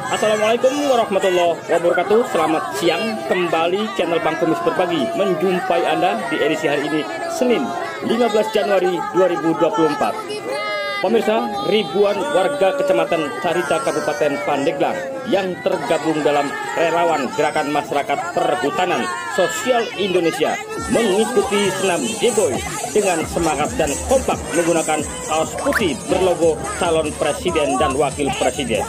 Assalamualaikum warahmatullahi wabarakatuh. Selamat siang, kembali channel Bang Kumis Berbagi menjumpai Anda di edisi hari ini, Senin 15 Januari 2024. Pemirsa, ribuan warga Kecamatan Carita Kabupaten Pandeglang yang tergabung dalam relawan Gerakan Masyarakat Perhutanan Sosial Indonesia mengikuti senam G-Boy dengan semangat dan kompak menggunakan kaos putih berlogo calon presiden dan wakil presiden.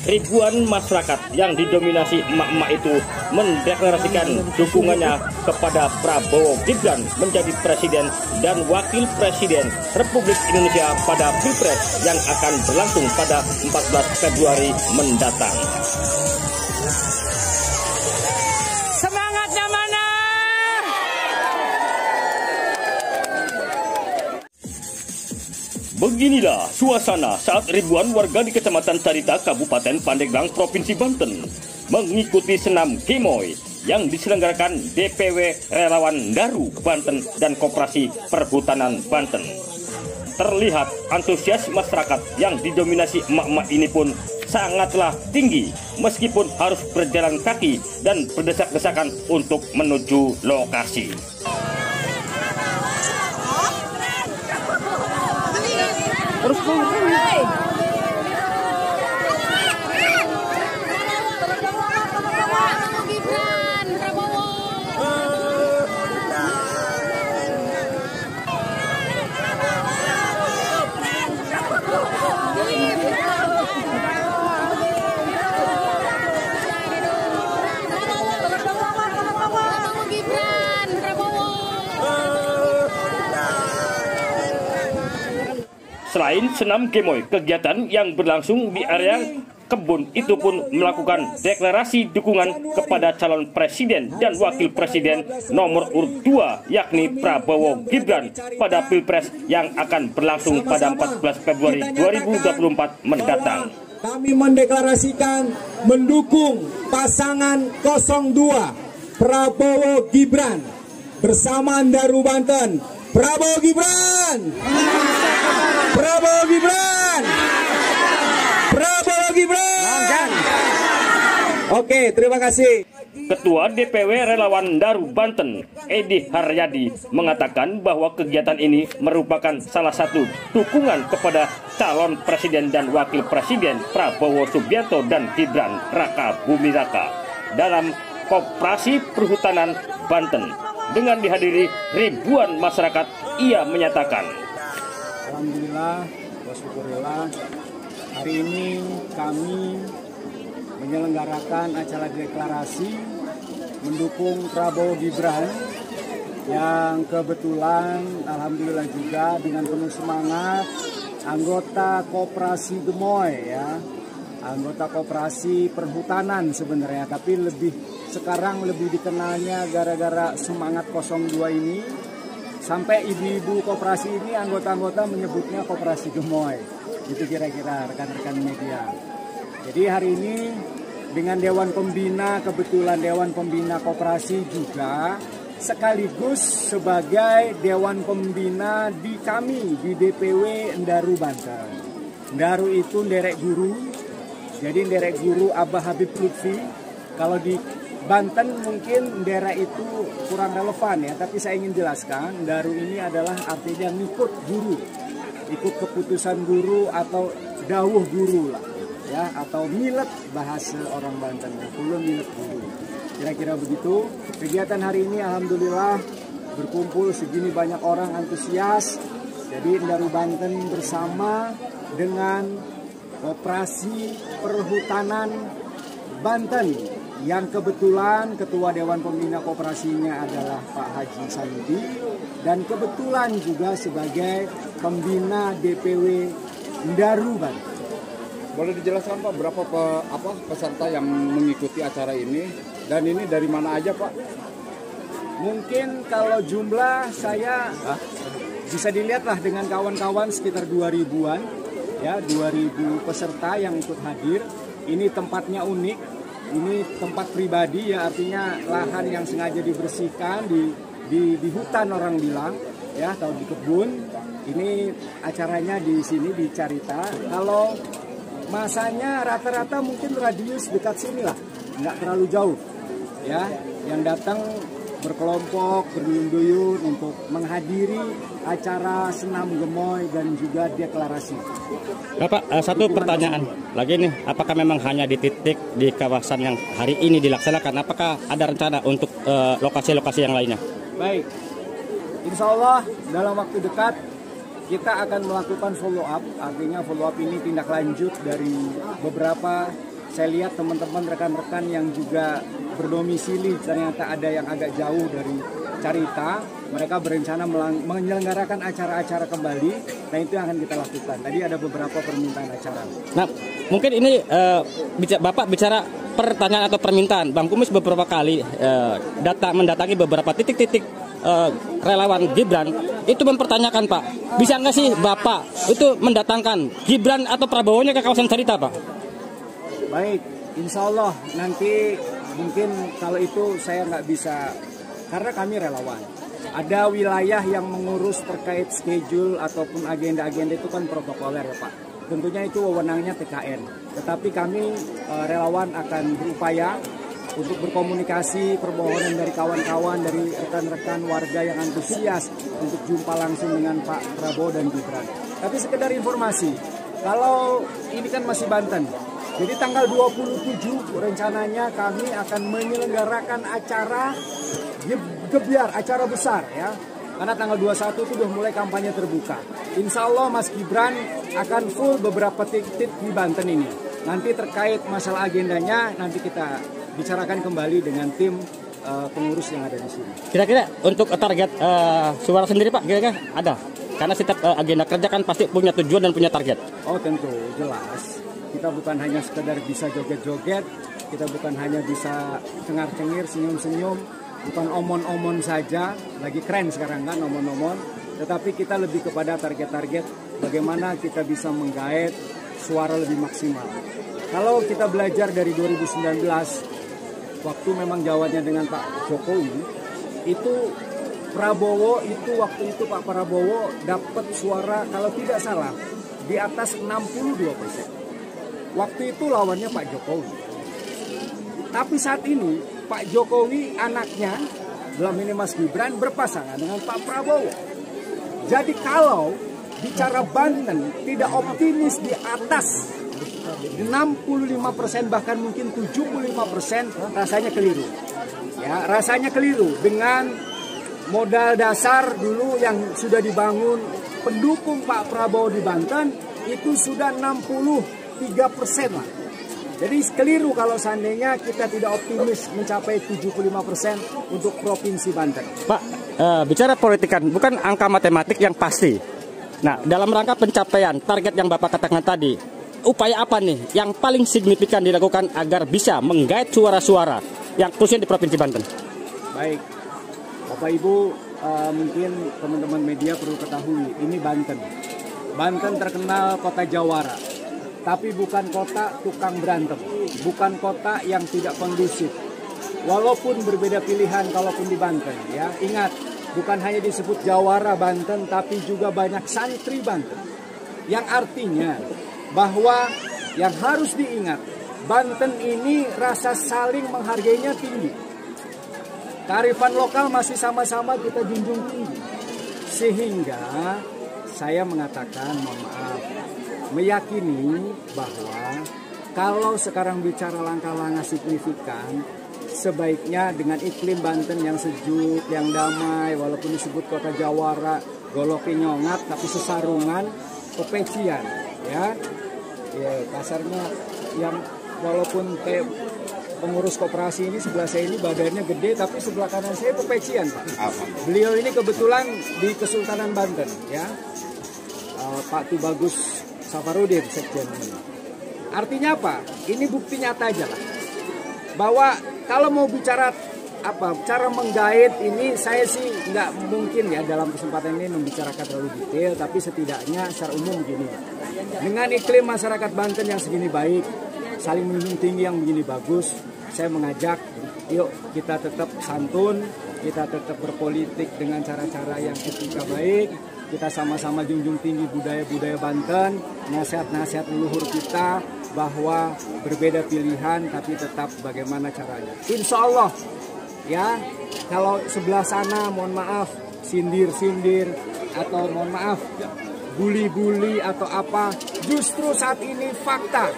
Ribuan masyarakat yang didominasi emak-emak itu mendeklarasikan dukungannya kepada Prabowo Gibran menjadi presiden dan wakil presiden Republik Indonesia pada Pilpres yang akan berlangsung pada 14 Februari mendatang. Semangatnya mana? Beginilah suasana saat ribuan warga di Kecamatan Carita, Kabupaten Pandeglang, Provinsi Banten mengikuti senam G-Boy yang diselenggarakan DPW Relawan Daru Banten dan Koperasi Perhutanan Banten. Terlihat antusias masyarakat yang didominasi emak-emak ini pun sangatlah tinggi meskipun harus berjalan kaki dan berdesak-desakan untuk menuju lokasi. Terus selain senam G-Boy, kegiatan yang berlangsung di area kebun itu pun melakukan deklarasi dukungan kepada calon presiden dan wakil presiden nomor urut 2 yakni Prabowo Gibran pada Pilpres yang akan berlangsung pada 14 Februari 2024 mendatang. Kami mendeklarasikan mendukung pasangan 02 Prabowo Gibran bersama Daru Banten. Prabowo Gibran! Prabowo Gibran! Prabowo Gibran! Oke, terima kasih. Ketua DPW Relawan Daru Banten, Edi Haryadi, mengatakan bahwa kegiatan ini merupakan salah satu dukungan kepada calon presiden dan wakil presiden Prabowo Subianto dan Gibran Raka Buming Raka dalam Koperasi Perhutanan Banten. Dengan dihadiri ribuan masyarakat, ia menyatakan, alhamdulillah, wasyukurillah, hari ini kami menyelenggarakan acara deklarasi mendukung Prabowo Gibran yang kebetulan alhamdulillah juga dengan penuh semangat anggota Koperasi Gemoy, ya, anggota Koperasi Perhutanan sebenarnya, tapi sekarang lebih dikenalnya gara-gara semangat 02 ini. Sampai ibu-ibu koperasi ini, anggota-anggota menyebutnya Koperasi Gemoy. Itu kira-kira rekan-rekan media. Jadi hari ini dengan Dewan Pembina, kebetulan Dewan Pembina Koperasi juga sekaligus sebagai Dewan Pembina di kami di DPW Daru Banten. Daru itu nderek guru, jadi nderek guru Abah Habib Lutfi. Kalau di Banten mungkin daerah itu kurang relevan ya, tapi saya ingin jelaskan Daru ini adalah artinya ngikut guru, ikut keputusan guru atau dawuh guru lah ya, atau milet bahasa orang Banten, kulun milet guru. Kira-kira begitu. Kegiatan hari ini alhamdulillah berkumpul segini banyak orang antusias. Jadi Daru Banten bersama dengan Koperasi Perhutanan Banten yang kebetulan Ketua Dewan Pembina Koperasinya adalah Pak Haji Sandi dan kebetulan juga sebagai Pembina DPW Daru Banten. Boleh dijelaskan Pak berapa peserta yang mengikuti acara ini dan ini dari mana aja Pak? Mungkin kalau jumlah saya bisa dilihatlah dengan kawan-kawan sekitar 2000-an ya, 2000 peserta yang ikut hadir. Ini tempatnya unik. Ini tempat pribadi ya, artinya lahan yang sengaja dibersihkan di hutan orang bilang ya, atau di kebun. Ini acaranya di sini di Carita. Kalau masanya rata-rata mungkin radius dekat sini lah, nggak terlalu jauh. Ya, yang datang berkelompok, berduyun-duyun untuk menghadiri acara senam gemoy dan juga deklarasi. Bapak, satu pertanyaan lagi nih, apakah memang hanya di titik di kawasan yang hari ini dilaksanakan? Apakah ada rencana untuk lokasi-lokasi yang lainnya? Baik, insya Allah dalam waktu dekat kita akan melakukan follow up. Artinya follow up ini tindak lanjut dari beberapa, saya lihat teman-teman rekan-rekan yang juga berdomisili ternyata ada yang agak jauh dari Carita, mereka berencana menyelenggarakan acara-acara kembali. Nah, itu yang akan kita lakukan. Tadi ada beberapa permintaan acara. Nah, mungkin ini Bapak bicara pertanyaan atau permintaan. Bang Kumis beberapa kali mendatangi beberapa titik-titik relawan Gibran, itu mempertanyakan, Pak, bisa nggak sih Bapak itu mendatangkan Gibran atau Prabowo-nya ke kawasan Carita, Pak? Baik, insya Allah nanti mungkin kalau itu saya nggak bisa, karena kami relawan. Ada wilayah yang mengurus terkait schedule ataupun agenda-agenda itu kan protokoler ya Pak. Tentunya itu wewenangnya TKN. Tetapi kami relawan akan berupaya untuk berkomunikasi, permohonan dari kawan-kawan, dari rekan-rekan warga yang antusias untuk jumpa langsung dengan Pak Prabowo dan Gibran. Tapi sekedar informasi, kalau ini kan masih Banten. Jadi tanggal 27 rencananya kami akan menyelenggarakan acara gebiar, acara besar ya. Karena tanggal 21 itu sudah mulai kampanye terbuka. Insya Allah Mas Gibran akan full beberapa titik di Banten ini. Nanti terkait masalah agendanya nanti kita bicarakan kembali dengan tim pengurus yang ada di sini. Kira-kira untuk target suara sendiri Pak, kira-kira ada? Karena setiap agenda kerja kan pasti punya tujuan dan punya target. Oh tentu, jelas. Kita bukan hanya sekedar bisa joget-joget, kita bukan hanya bisa cengar-cengir, senyum-senyum, bukan omon-omon saja, lagi keren sekarang kan omon-omon, tetapi kita lebih kepada target-target bagaimana kita bisa menggait suara lebih maksimal. Kalau kita belajar dari 2019, waktu memang jawabannya dengan Pak Jokowi, itu Prabowo itu waktu itu Pak Prabowo dapat suara kalau tidak salah di atas 62%. Waktu itu lawannya Pak Jokowi. Tapi saat ini Pak Jokowi anaknya, dalam ini Mas Gibran, berpasangan dengan Pak Prabowo. Jadi kalau bicara Banten tidak optimis di atas 65% bahkan mungkin 75%, rasanya keliru. Ya, rasanya keliru dengan modal dasar dulu yang sudah dibangun pendukung Pak Prabowo di Banten itu sudah 63% lah. Jadi keliru kalau seandainya kita tidak optimis mencapai 75% untuk Provinsi Banten. Pak, bicara politik kan bukan angka matematik yang pasti. Nah, dalam rangka pencapaian target yang Bapak katakan tadi, upaya apa nih yang paling signifikan dilakukan agar bisa menggait suara-suara yang khususnya di Provinsi Banten? Baik, Bapak Ibu, mungkin teman-teman media perlu ketahui, ini Banten. Banten terkenal kota jawara. Tapi bukan kota tukang berantem, bukan kota yang tidak kondusif. Walaupun berbeda pilihan kalaupun di Banten, ya ingat bukan hanya disebut jawara Banten, tapi juga banyak santri Banten. Yang artinya bahwa yang harus diingat, Banten ini rasa saling menghargainya tinggi. Kearifan lokal masih sama-sama kita junjung tinggi. Sehingga saya mengatakan, mohon maaf, meyakini bahwa kalau sekarang bicara langkah-langkah signifikan, sebaiknya dengan iklim Banten yang sejuk, yang damai, walaupun disebut kota jawara, goloke nyongat, tapi sesarungan, pepecian, ya kasarnya yang walaupun kayak pengurus koperasi ini sebelah saya ini badannya gede, tapi sebelah kanan saya pepecian Pak. Beliau ini kebetulan di Kesultanan Banten, ya Pak Tubagus Safarudin Sekjen. Artinya apa? Ini bukti nyata aja lah. Bahwa kalau mau bicara apa cara menggait ini, saya sih nggak mungkin ya dalam kesempatan ini membicarakan terlalu detail, tapi setidaknya secara umum begini. Dengan iklim masyarakat Banten yang segini baik, saling menjunjung tinggi yang begini bagus, saya mengajak, yuk kita tetap santun, kita tetap berpolitik dengan cara-cara yang etika baik. Kita sama-sama junjung tinggi budaya-budaya Banten, nasihat-nasihat leluhur kita, bahwa berbeda pilihan tapi tetap bagaimana caranya. Insya Allah ya, kalau sebelah sana mohon maaf sindir-sindir atau mohon maaf bully-bully atau apa, justru saat ini fakta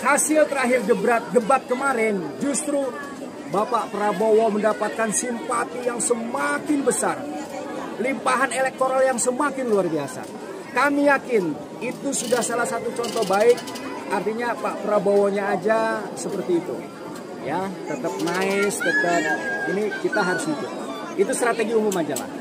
hasil terakhir debat kemarin justru Bapak Prabowo mendapatkan simpati yang semakin besar, limpahan elektoral yang semakin luar biasa. Kami yakin itu sudah salah satu contoh baik, artinya Pak Prabowo-nya aja seperti itu. Ya, tetap nice, tetap ini kita harus ikut. Itu strategi umum aja lah.